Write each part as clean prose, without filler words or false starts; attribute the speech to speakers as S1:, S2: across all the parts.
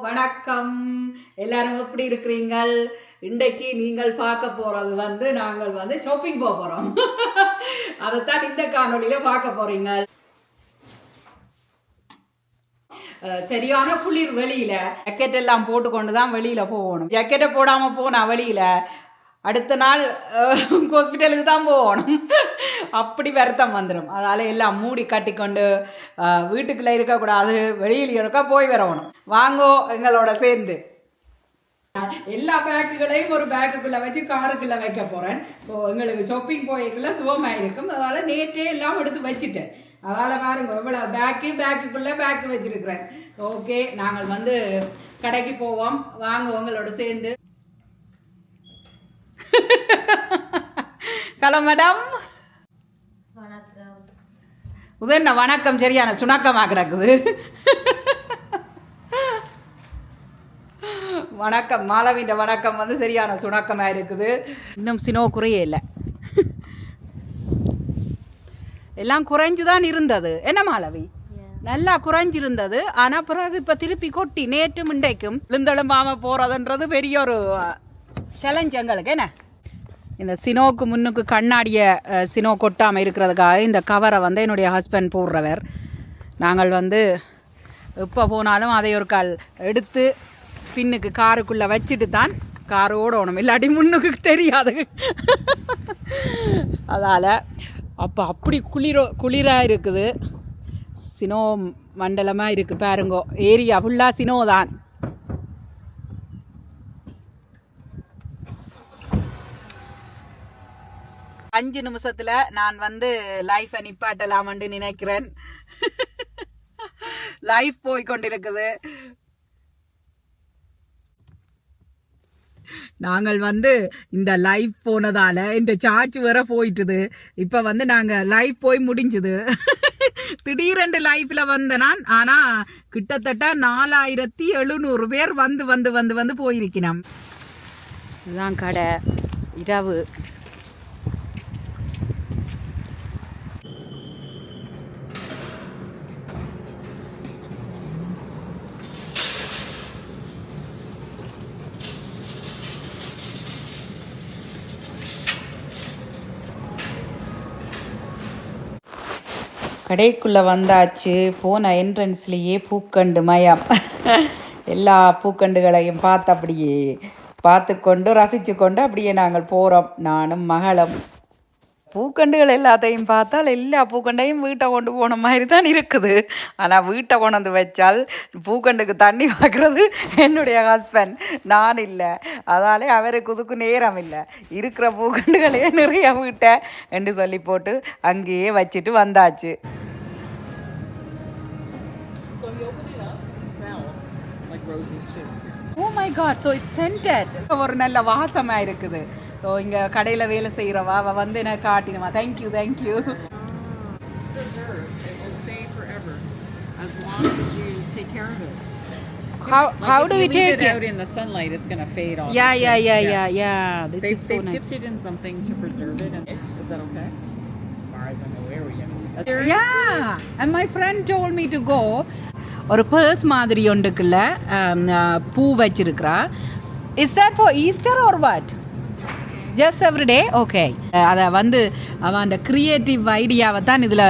S1: வணக்கம். எல்லாரும் எப்படி இருக்கிறீங்கள்? இன்றைக்கு நீங்கள் பார்க்க போறது நாங்கள் ஷாப்பிங் போக போறோம். அதைத்தான் இந்த காணொலியில பார்க்க போறீங்க. சரியான குளிர் வெளியில ஜாக்கெட் எல்லாம் போட்டுக்கொண்டு தான் வெளியில போகணும். ஜாக்கெட்டை போடாம போனா வெளியில அடுத்த நாள் ஹாஸ்பிட்டலுக்கு தான் போகணும். அப்படி வருத்தம் வந்துடும். அதால் எல்லாம் மூடி கட்டிக்கொண்டு வீட்டுக்குள்ளே இருக்கக்கூடாது, வெளியில் இருக்க போய் வரணும். வாங்கோ எங்களோட சேர்ந்து. எல்லா பேக்குகளையும் ஒரு பேக்குக்குள்ளே வச்சு காருக்குள்ளே வைக்க போகிறேன். ஸோ எங்களுக்கு ஷாப்பிங் போய்க்குள்ள சுகமாக இருக்கும். அதனால் நேற்றே எல்லாம் எடுத்து வச்சுட்டேன். அதால் பாருங்க எவ்வளோ பேக்குக்குள்ளே பேக்கு வச்சுருக்கிறேன். ஓகே, நாங்கள் கடைக்கு போவோம். வாங்க உங்களோட சேர்ந்து. Hello madam.
S2: வணக்கம்.
S1: உதயண்ணா வணக்கம். சரியான சுணக்கமாக கிடக்குது. வணக்கம் மாலவின்ற வணக்கம் சரியான சுணக்கமாக இருக்குது. இன்னும் சினோ குறையே இல்லை, எல்லாம் குறைஞ்சுதான் இருந்தது. என்ன மாலவி? நல்லா குறைஞ்சிருந்தது. ஆனால் பிறகு இப்போ திருப்பி கொட்டி நேற்றும் இன்றைக்கும் விழுந்தெழும்பாமல் போகிறதுன்றது பெரிய ஒரு சேலஞ்ச் எங்களுக்கு. என்ன இந்த சினோக்கு முன்னுக்கு கண்ணாடிய சினோ கொட்டாமல் இருக்கிறதுக்காக இந்த கவரை என்னுடைய ஹஸ்பண்ட் போடுறவர். நாங்கள் எப்போ போனாலும் அதை ஒரு கால் எடுத்து பின்னுக்கு காருக்குள்ளே வச்சுட்டு தான் கார் ஓடணும், இல்லாட்டி முன்னுக்கு தெரியாது. அதால் அப்போ அப்படி குளிராக இருக்குது. சினோ மண்டலமாக இருக்குது பாருங்கோ. ஏரியா ஃபுல்லாக சினோ தான். அஞ்சு நிமிஷத்துல நான் லைஃபை நிப்பாட்டலாம்னு நினைக்கிறேன். லைஃப் போய் கொண்டிருக்குது. நாங்கள் இந்த லைஃப் போனதால இந்த சார்ஜ் வேற போயிட்டுது. இப்ப நாங்க லைஃப் போய் முடிஞ்சுது. திடீரென்று லைஃப்ல நான், ஆனா கிட்டத்தட்ட 4700 பேர் வந்து போயிருக்கணும். இதுதான் கடை. இரவு கடைக்குள்ளே வந்தாச்சு. போன என்ட்ரன்ஸ்லேயே பூக்கண்டு மயம். எல்லா பூக்கண்டுகளையும் பார்த்து கொண்டு ரசித்து கொண்டு அப்படியே நாங்கள் போகிறோம், நானும் மகளும். பூக்கண்டுகள் எல்லாத்தையும் பார்த்தால் எல்லா பூக்கண்டையும் வீட்டை கொண்டு போன மாதிரி தான் இருக்குது. ஆனால் வீட்டை கொண்டு வச்சால் பூக்கண்டுக்கு தண்ணி பார்க்குறது என்னுடைய ஹஸ்பண்ட், நான் இல்லை. அதாலே அவருக்கு இதுக்கு நேரம் இல்லை. இருக்கிற பூக்கண்டுகளையே நிறைய வீட்டை என்று சொல்லி போட்டு அங்கேயே வச்சுட்டு வந்தாச்சு. Oh my god, so it's scented. ஒரு நல்ல வாசமாக இருக்குது. ஸோ இங்கே கடையில் வேலை செய்கிறவா அவள் எனக்கு காட்டினவா. Thank you. How do we take it?
S3: Out in the sunlight, it's going to fade off.
S1: Yeah. This is so nice.
S3: They've dipped it in something to preserve it. And is that okay?
S4: As far as I'm aware, we haven't.
S1: Yeah, and my friend told me to go. ஒரு purse மாதிரி ஒன்றுக்குள்ள பூ வச்சிருக்கிறா. Is that for Easter or what? Just every day. Okay, அதை அவன் அந்த creative ஐடியாவை தான் இதில்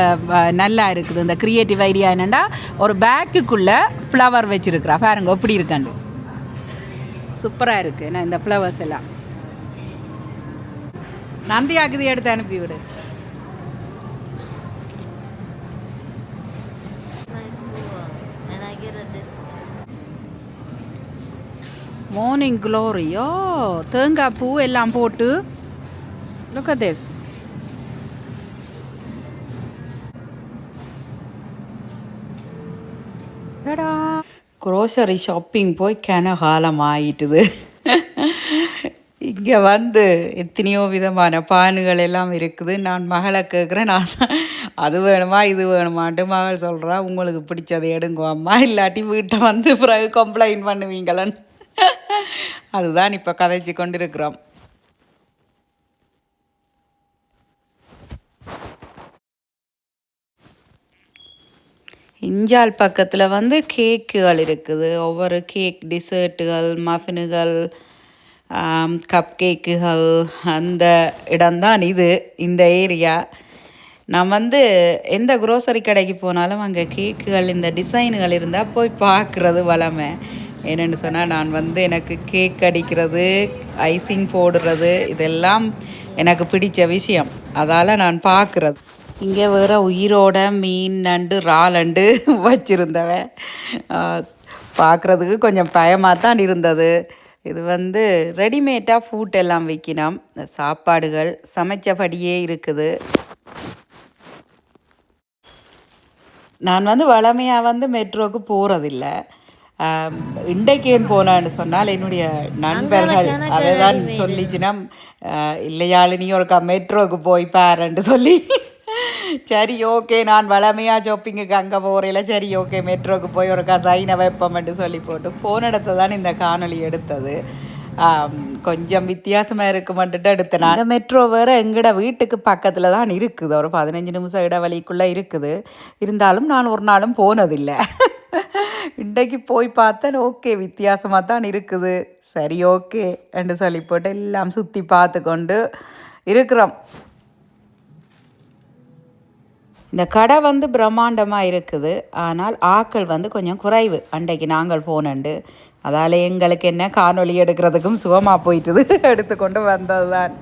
S1: நல்லா இருக்குது. இந்த க்ரியேட்டிவ் ஐடியா என்னென்னா, ஒரு பேக்குக்குள்ளே ஃப்ளவர் வச்சுருக்குறா. பாருங்க எப்படி இருக்காண்டு, சூப்பராக இருக்குது. நான் இந்த ஃப்ளவர்ஸ் எல்லாம் நந்தியாக்குது, எடுத்து அனுப்பி விடு. மார்னிங் க்ளோரியோ தேங்காய் பூ எல்லாம் போட்டு. Look at this. Grocery shopping போய் காலம் ஆயிட்டுது. இங்கே எத்தனையோ விதமான பானுகள் எல்லாம் இருக்குது. நான் மகளை கேட்குறேன், நான் அது வேணுமா இது வேணுமான்ட்டு. மகள் சொல்கிறா, உங்களுக்கு பிடிச்சதை எடுங்கோ அம்மா, இல்லாட்டி வீட்டை பிறகு கம்ப்ளைண்ட் பண்ணுவீங்களன்னு. அதுதான் இப்போ கதைச்சு கொண்டிருக்கிறோம். இஞ்சால் பக்கத்தில் வந்து கேக்குகள் இருக்குது. ஒவ்வொரு கேக் டிசர்ட்டுகள், மஃபினுகள், கப் கேக்குகள், அந்த இடம்தான் இது, இந்த ஏரியா. நான் வந்து எந்த க்ரோசரி கடைக்கு போனாலும் அங்கே கேக்குகள் இந்த டிசைனுகள் இருந்தால் போய் பார்க்குறது வளமை. என்னென்னு சொன்னால் நான் வந்து எனக்கு கேக் அடிக்கிறது, ஐசிங் போடுறது இதெல்லாம் எனக்கு பிடிச்ச விஷயம். அதால் நான் பார்க்குறது. இங்கே வேறு உயிரோட மீன் நண்டு இறாலண்டு வச்சுருந்தவன் பார்க்குறதுக்கு கொஞ்சம் பயமாக தான் இருந்தது. இது வந்து ரெடிமேடாக ஃபுட் எல்லாம் விற்கினோம். சாப்பாடுகள் சமைச்சபடியே இருக்குது. நான் வந்து வளமையாக வந்து மெட்ரோவுக்கு போகிறதில்ல. இன்றைக்கு ஏன் போனான்னு சொன்னால் என்னுடைய நண்பர்கள் அதை தான் சொல்லிச்சுன்னா, இல்லையாள் நீ ஒருக்கா மெட்ரோவுக்கு போய் பாருன்ட்டு சொல்லி, சரி ஓகே நான் வளமையாக ஷாப்பிங்குக்கு அங்கே போகிறேல, சரி ஓகே மெட்ரோவுக்கு போய் ஒருக்கா சைனை வைப்போம்ட்டு சொல்லி போட்டு போன இடத்த தான் இந்த காணொளி எடுத்தது. கொஞ்சம் வித்தியாசமாக இருக்குமென்ட்டு எடுத்தேன். இந்த மெட்ரோ வேறு எங்கட வீட்டுக்கு பக்கத்தில் தான் இருக்குது, ஒரு 15 நிமிஷம் இடைவெளிக்குள்ளே இருக்குது. இருந்தாலும் நான் ஒரு நாளும் போனதில்லை. இன்றைக்கு போய் பார்த்தேன், ஓகே வித்தியாசமாக தான் இருக்குது, சரி ஓகே என்று சொல்லி போட்டு எல்லாம் சுற்றி பார்த்து கொண்டு இருக்கிறோம். இந்த கடை வந்து பிரம்மாண்டமாக இருக்குது, ஆனால் ஆக்கள் வந்து கொஞ்சம் குறைவு. அன்றைக்கு நாங்கள் போனண்டு, அதால் எங்களுக்கு என்ன காணொளி எடுக்கிறதுக்கும் சுகமாக போயிட்டுது, எடுத்துக்கொண்டு வந்தது தான்.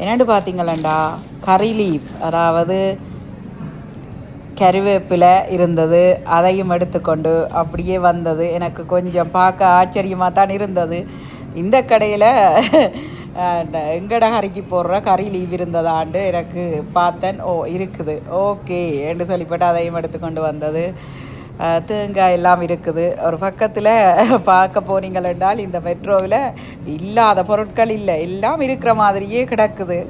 S1: என்னென்னு பார்த்தீங்களா, கறி லீஃப், அதாவது கறிவேப்பிலை இருந்தது, அதையும் எடுத்துக்கொண்டு அப்படியே வந்தது. எனக்கு கொஞ்சம் பார்க்க ஆச்சரியமாக தான் இருந்தது. இந்த கடையில் எங்கட கறிக்கு போடுற கறி லீவ் இருந்ததாண்டு எனக்கு பார்த்தேன். ஓ இருக்குது, ஓகே என்று சொல்லிப்பட்டு அதையும் எடுத்துக்கொண்டு வந்தது. தேங்காய் எல்லாம் இருக்குது. ஒரு பக்கத்தில் பார்க்க போனீங்கள் என்றால் இந்த மெட்ரோவில் இல்லாத பொருட்கள் இல்லை, எல்லாம் இருக்கிற மாதிரியே கிடக்குது.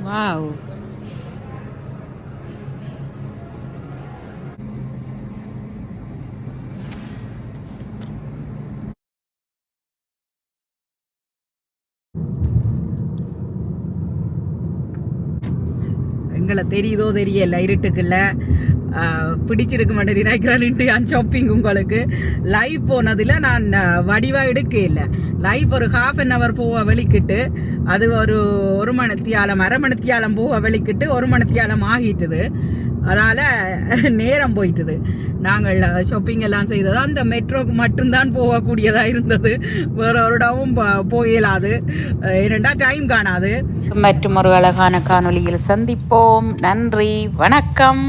S1: வாவ், எங்களை தெரியுதோ தெரியல இருட்டுக்குள்ள பிடிச்சிருக்க மாட்டேன் நினைக்கிறேன்ட்டு என் ஷாப்பிங். உங்களுக்கு லைவ் போனதில் நான் வடிவாக எடுக்க இல்லை. லைவ் ஒரு 1/2 hour போக வெளிக்கிட்டு, அது ஒரு மணித்தியாலம் 1/2 மணித்தியாலம் போக வெளிக்கிட்டு 1 மணித்தியாலம் ஆகிட்டுது. அதால் நேரம் போயிட்டுது. நாங்கள் ஷாப்பிங் எல்லாம் செய்தது அந்த மெட்ரோக்கு மட்டும்தான் போகக்கூடியதாக இருந்தது. வேற ஒரு இடமும் போயிடாது, ஏனெண்டா டைம் காணாது. மற்றும் ஒரு அழகான காணொளியில் சந்திப்போம். நன்றி, வணக்கம்.